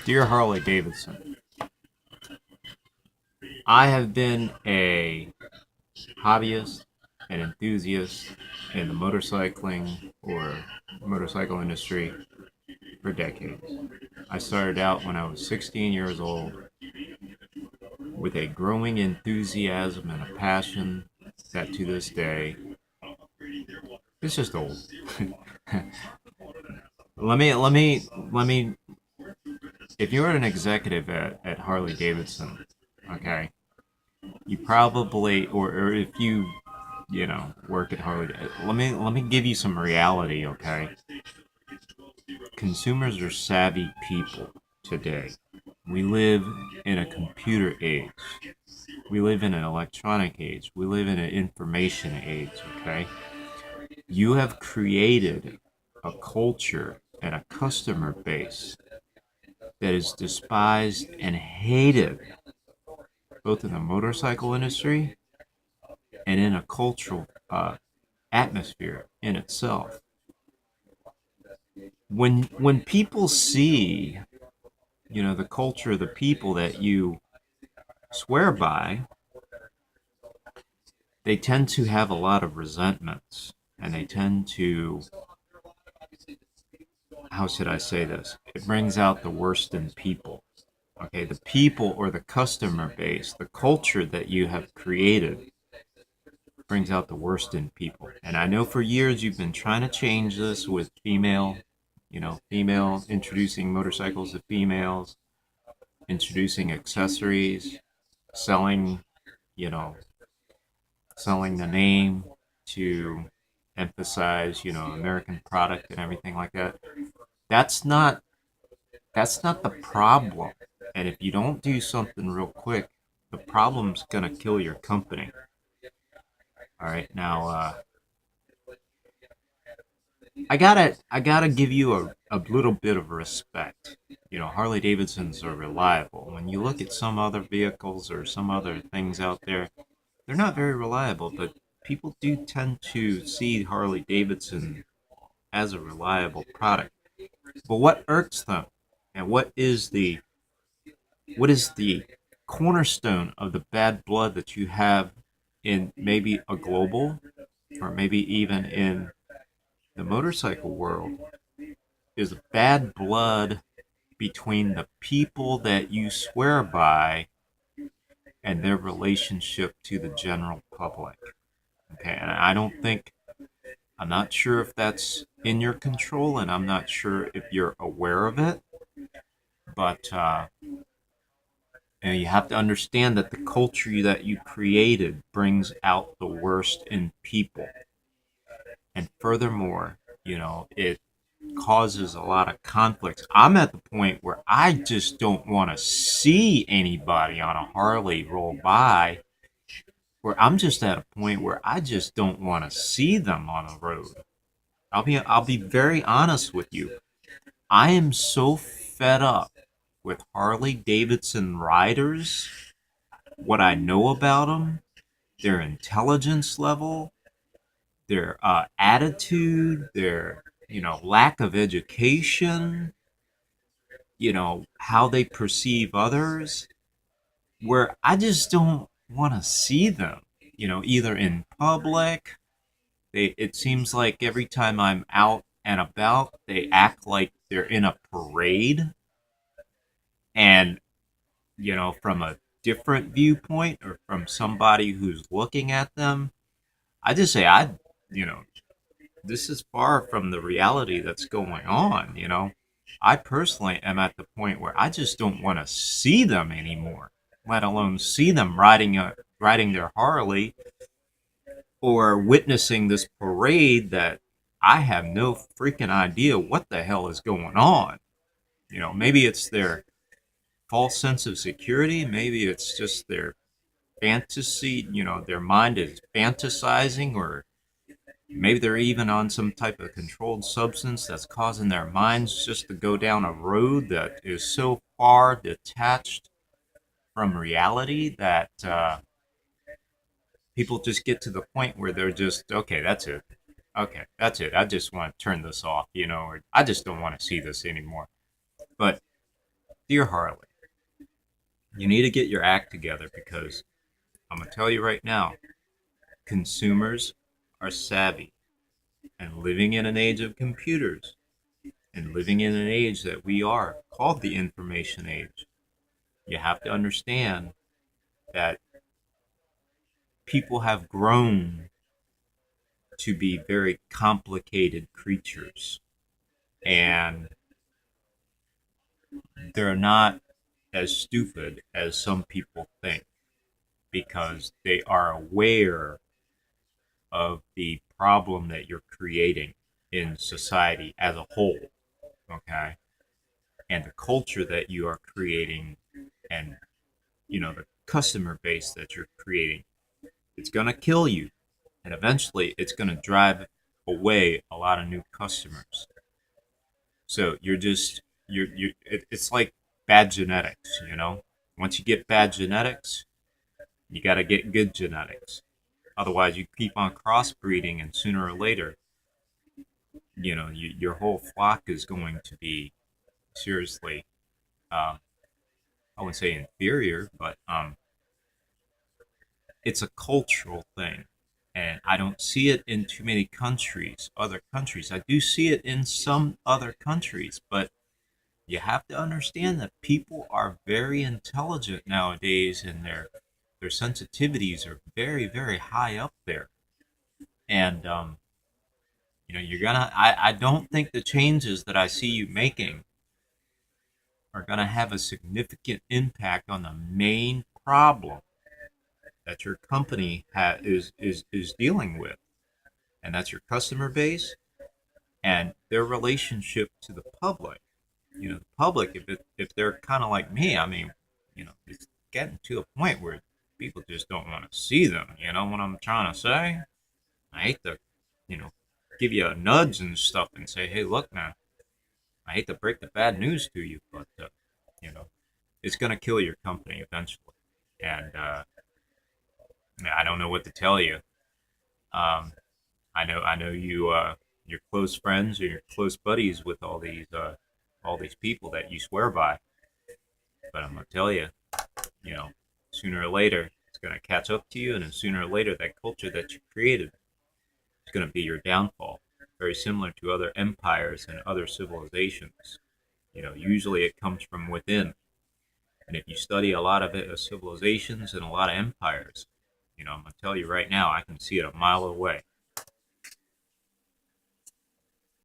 Dear Harley Davidson, I have been a hobbyist and enthusiast in the motorcycling or motorcycle industry for decades. I started out when I was 16 years old with a growing enthusiasm and a passion that to this day it's just old. let me if you're an executive at Harley Davidson, okay, you probably or if you work at Harley. Let me give you some reality, okay? Consumers are savvy people today. We live in a computer age. We live in an electronic age. We live in an information age, okay? You have created a culture and a customer base that is despised and hated both in the motorcycle industry and in a cultural atmosphere in itself. When people see, the culture of the people that you swear by, they tend to have a lot of resentments, and they tend to, how should I say this? It brings out the worst in people. Okay, the people or the customer base, the culture that you have created brings out the worst in people. And I know for years you've been trying to change this with female introducing motorcycles to females, introducing accessories, selling, you know, selling the name to emphasize, American product and everything like that. That's not that's not the problem. And if you don't do something real quick, the problem's gonna kill your company. All right, now I gotta give you a little bit of respect. Harley Davidsons are reliable. When you look at some other vehicles or some other things out there, they're not very reliable, but people do tend to see Harley Davidson as a reliable product. But what irks them, and what is the cornerstone of the bad blood that you have in maybe a global or maybe even in the motorcycle world is bad blood between the people that you swear by and their relationship to the general public. Okay, and I'm not sure if that's in your control, and I'm not sure if you're aware of it, but you have to understand that the culture that you created brings out the worst in people. And furthermore, it causes a lot of conflicts. I'm at the point where I just don't want to see anybody on a Harley roll by, where I'm just at a point where I just don't want to see them on the road. I'll be very honest with you. I am so fed up with Harley Davidson riders, what I know about them, their intelligence level, their attitude, their lack of education, how they perceive others, where I just don't want to see them, either in public. It seems like every time I'm out and about, they act like they're in a parade, and from a different viewpoint or from somebody who's looking at them, I just say you know, this is far from the reality that's going on. I personally am at the point where I just don't want to see them anymore, let alone see them riding their Harley or witnessing this parade that I have no freaking idea what the hell is going on. Maybe it's their false sense of security, maybe it's just their fantasy, their mind is fantasizing, or maybe they're even on some type of controlled substance that's causing their minds just to go down a road that is so far detached from reality that people just get to the point where they're just, okay, that's it. Okay, that's it. I just want to turn this off, or I just don't want to see this anymore. But Dear Harley, you need to get your act together because I'm going to tell you right now, consumers are savvy and living in an age of computers and living in an age that we are called the information age. You have to understand that people have grown to be very complicated creatures and they're not as stupid as some people think because they are aware of the problem that you're creating in society as a whole, okay? And the culture that you are creating and, the customer base that you're creating, it's going to kill you. And eventually it's going to drive away a lot of new customers. So it's like bad genetics. Once you get bad genetics, you got to get good genetics. Otherwise, you keep on crossbreeding, and sooner or later, your whole flock is going to be seriously, I wouldn't say inferior, but it's a cultural thing. And I don't see it in too many other countries. I do see it in some other countries, but you have to understand that people are very intelligent nowadays and their sensitivities are very, very high up there. And I don't think the changes that I see you making are gonna have a significant impact on the main problem that your company is dealing with, and that's your customer base and their relationship to the public. The public, if they're kind of like me, I mean, it's getting to a point where people just don't want to see them. You know what I'm trying to say? I hate to, you know, give you a nudge and stuff and say, hey, look, man, I hate to break the bad news to you, but you know, it's gonna kill your company eventually. And I don't know what to tell you. Um, I know you're close friends or you're close buddies with all these people that you swear by. But I'm gonna tell you, you know, sooner or later it's gonna catch up to you, and then sooner or later that culture that you created is gonna be your downfall. Very similar to other empires and other civilizations. Usually it comes from within. And if you study a lot of civilizations and a lot of empires, I'm gonna tell you right now, I can see it a mile away.